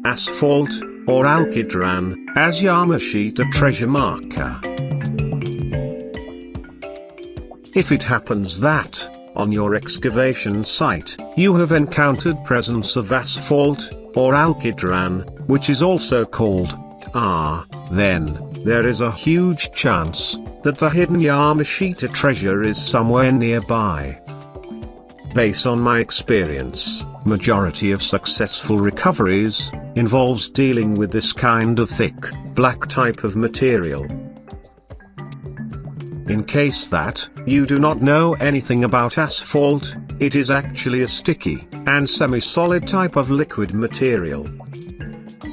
asphalt, or Alkitran, as Yamashita treasure marker. If it happens that, on your excavation site, you have encountered presence of asphalt, or Alkitran, which is also called then there is a huge chance that the hidden Yamashita treasure is somewhere nearby. Based on my experience, majority of successful recoveries involves dealing with this kind of thick, black type of material. In case that you do not know anything about asphalt, it is actually a sticky and semi-solid type of liquid material.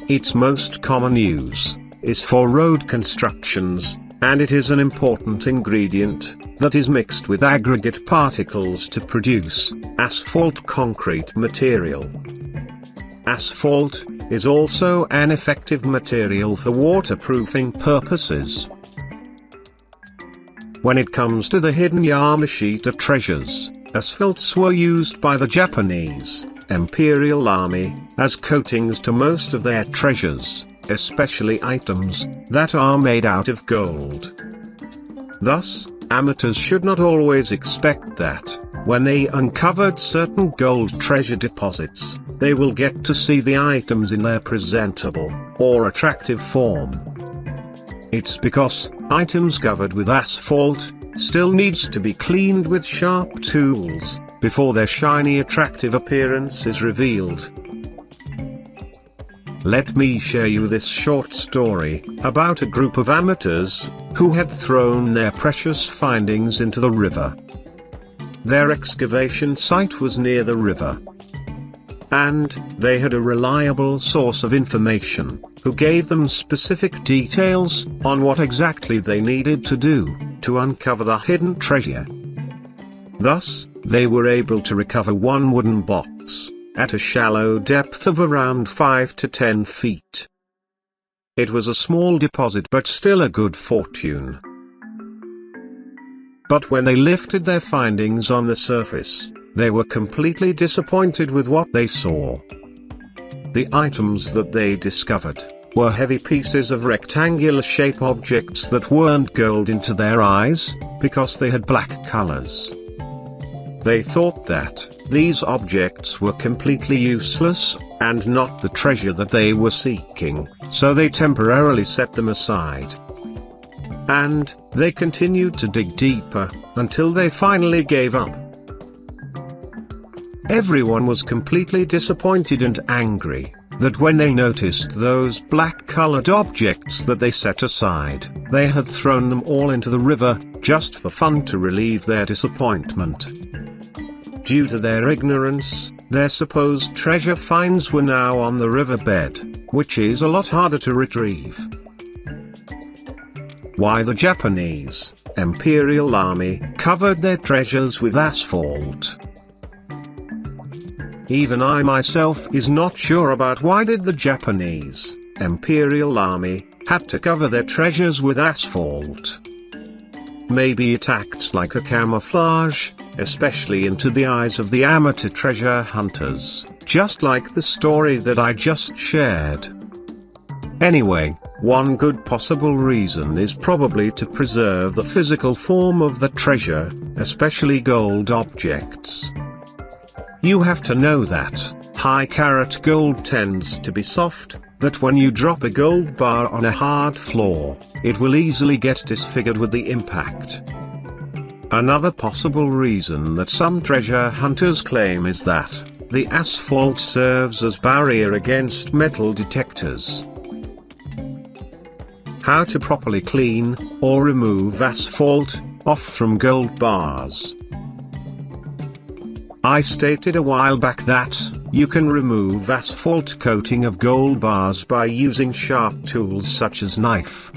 Its most common use is for road constructions, and it is an important ingredient that is mixed with aggregate particles to produce asphalt concrete material. Asphalt is also an effective material for waterproofing purposes. When it comes to the hidden Yamashita treasures, asphalts were used by the Japanese Imperial Army as coatings to most of their treasures, especially items that are made out of gold. Thus, amateurs should not always expect that, when they uncovered certain gold treasure deposits, they will get to see the items in their presentable or attractive form. It's because items covered with asphalt still needs to be cleaned with sharp tools before their shiny attractive appearance is revealed. Let me share you this short story about a group of amateurs who had thrown their precious findings into the river. Their excavation site was near the river, and they had a reliable source of information who gave them specific details on what exactly they needed to do to uncover the hidden treasure. Thus, they were able to recover one wooden box at a shallow depth of around 5 to 10 feet. It was a small deposit but still a good fortune. But when they lifted their findings on the surface, they were completely disappointed with what they saw. The items that they discovered were heavy pieces of rectangular shape objects that weren't gold into their eyes, because they had black colors. They thought that these objects were completely useless, and not the treasure that they were seeking, so they temporarily set them aside. And they continued to dig deeper, until they finally gave up. Everyone was completely disappointed and angry that when they noticed those black-colored objects that they set aside, they had thrown them all into the river, just for fun to relieve their disappointment. Due to their ignorance, their supposed treasure finds were now on the riverbed, which is a lot harder to retrieve. Why the Japanese Imperial Army covered their treasures with asphalt? Even I myself is not sure about why did the Japanese Imperial Army had to cover their treasures with asphalt. Maybe it acts like a camouflage, especially into the eyes of the amateur treasure hunters, just like the story that I just shared. Anyway, one good possible reason is probably to preserve the physical form of the treasure, especially gold objects. You have to know that high-carat gold tends to be soft, that when you drop a gold bar on a hard floor, it will easily get disfigured with the impact. Another possible reason that some treasure hunters claim is that the asphalt serves as barrier against metal detectors. How to properly clean or remove asphalt off from gold bars. I stated a while back that you can remove asphalt coating of gold bars by using sharp tools such as knife.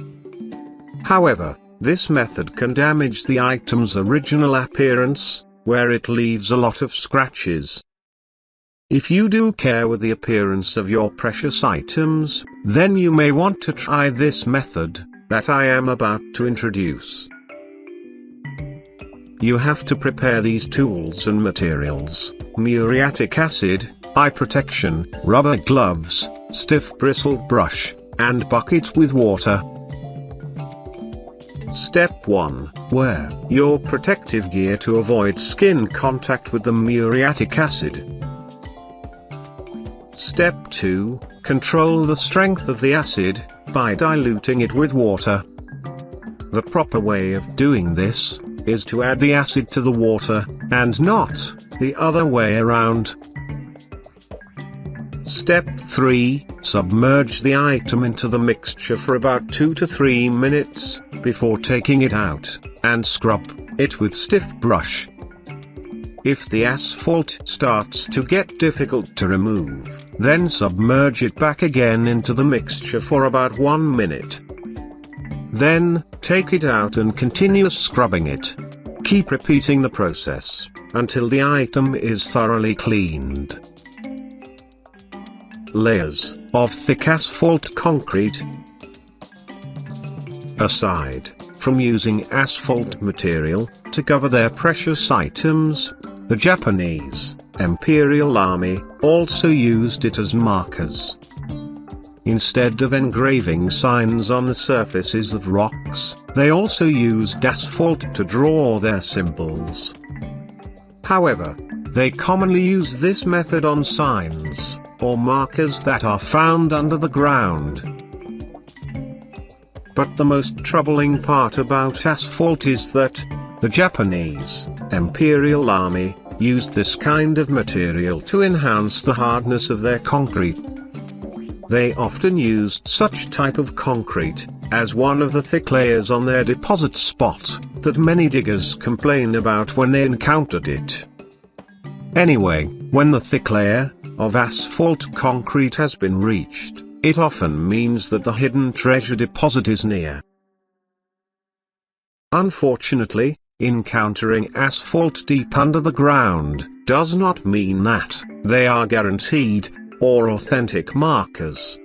However, this method can damage the item's original appearance, where it leaves a lot of scratches. If you do care with the appearance of your precious items, then you may want to try this method that I am about to introduce. You have to prepare these tools and materials: muriatic acid, eye protection, rubber gloves, stiff bristled brush, and bucket with water. Step 1. Wear your protective gear to avoid skin contact with the muriatic acid. Step 2. Control the strength of the acid by diluting it with water. The proper way of doing this is to add the acid to the water, and not the other way around. Step 3. Submerge the item into the mixture for about 2 to 3 minutes, before taking it out, and scrub it with stiff brush. If the asphalt starts to get difficult to remove, then submerge it back again into the mixture for about 1 minute. Then, take it out and continue scrubbing it. Keep repeating the process until the item is thoroughly cleaned. Layers of thick asphalt concrete. Aside from using asphalt material to cover their precious items, the Japanese Imperial Army also used it as markers. Instead of engraving signs on the surfaces of rocks, they also used asphalt to draw their symbols. However, they commonly use this method on signs or markers that are found under the ground. But the most troubling part about asphalt is that the Japanese Imperial Army used this kind of material to enhance the hardness of their concrete. They often used such type of concrete as one of the thick layers on their deposit spot that many diggers complain about when they encountered it. Anyway, when the thick layer of asphalt concrete has been reached, it often means that the hidden treasure deposit is near. Unfortunately, encountering asphalt deep under the ground does not mean that they are guaranteed or authentic markers.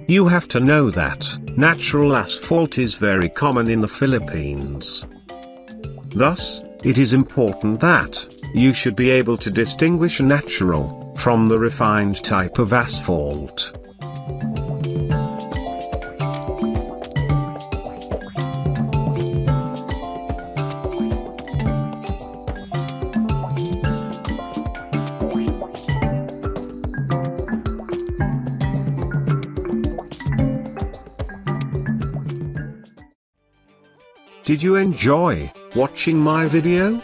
You have to know that natural asphalt is very common in the Philippines. Thus, it is important that you should be able to distinguish natural from the refined type of asphalt. Did you enjoy watching my video?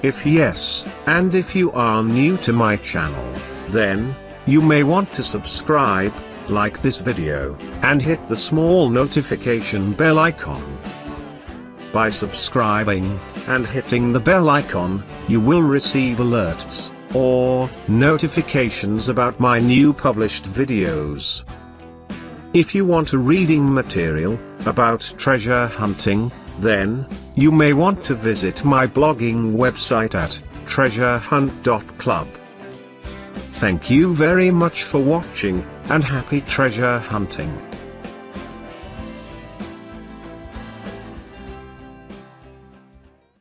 If yes, and if you are new to my channel, then you may want to subscribe, like this video, and hit the small notification bell icon. By subscribing and hitting the bell icon, you will receive alerts or notifications about my new published videos. If you want a reading material about treasure hunting, then you may want to visit my blogging website at treasurehunt.club. Thank you very much for watching, and happy treasure hunting.